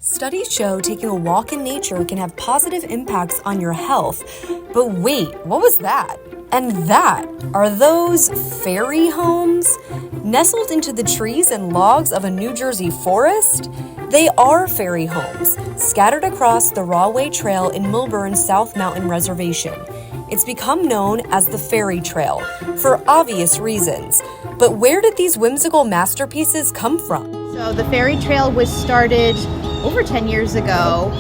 Studies show taking a walk in nature can have positive impacts on your health. But wait, what was that? And that, are those fairy homes? Nestled into the trees and logs of a New Jersey forest? They are fairy homes, scattered across the Rahway Trail in Millburn's South Mountain Reservation. It's become known as the Fairy Trail, for obvious reasons. But where did these whimsical masterpieces come from? So the Fairy Trail was started over 10 years ago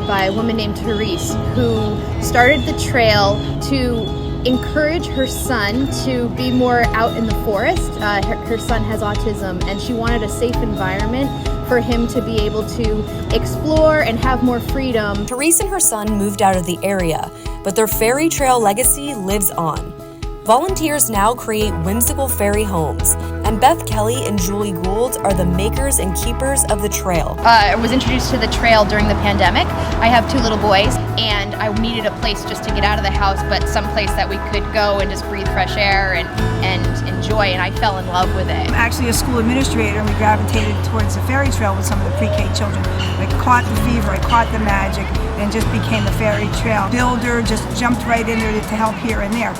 by a woman named Therese, who started the trail to encourage her son to be more out in the forest. Her son has autism, and she wanted a safe environment for him to be able to explore and have more freedom. Therese and her son moved out of the area, but their Fairy Trail legacy lives on. Volunteers now create whimsical fairy homes, and Beth Kelly and Julie Gould are the makers and keepers of the trail. I was introduced to the trail during the pandemic. I have 2 little boys, and I needed a place just to get out of the house, but some place that we could go and just breathe fresh air and enjoy, and I fell in love with it. I'm actually a school administrator, and we gravitated towards the Fairy Trail with some of the pre-K children. I caught the fever, I caught the magic, and just became the Fairy Trail builder, just jumped right in there to help here and there.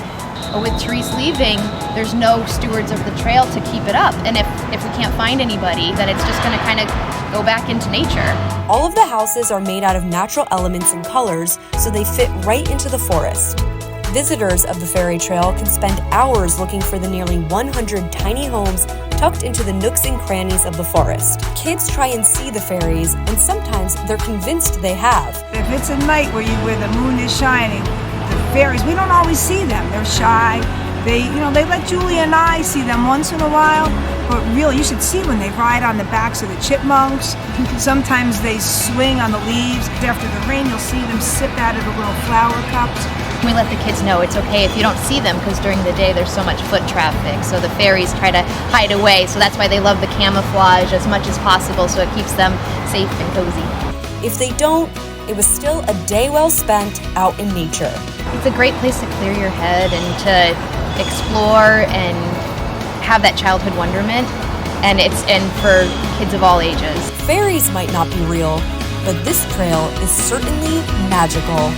But with Therese leaving, there's no stewards of the trail to keep it up. And if we can't find anybody, then it's just going to kind of go back into nature. All of the houses are made out of natural elements and colors, so they fit right into the forest. Visitors of the Fairy Trail can spend hours looking for the nearly 100 tiny homes tucked into the nooks and crannies of the forest. Kids try and see the fairies, and sometimes they're convinced they have. If it's a night where the moon is shining, the fairies, we don't always see them. They're shy. They let Julie and I see them once in a while, but really you should see when they ride on the backs of the chipmunks. Sometimes they swing on the leaves. After the rain, you'll see them sip out of the little flower cups. We let the kids know it's okay if you don't see them, because during the day there's so much foot traffic, so the fairies try to hide away. So that's why they love the camouflage as much as possible, so it keeps them safe and cozy. If they don't, it was still a day well spent out in nature. It's a great place to clear your head and to explore and have that childhood wonderment, and for kids of all ages. Fairies might not be real, but this trail is certainly magical.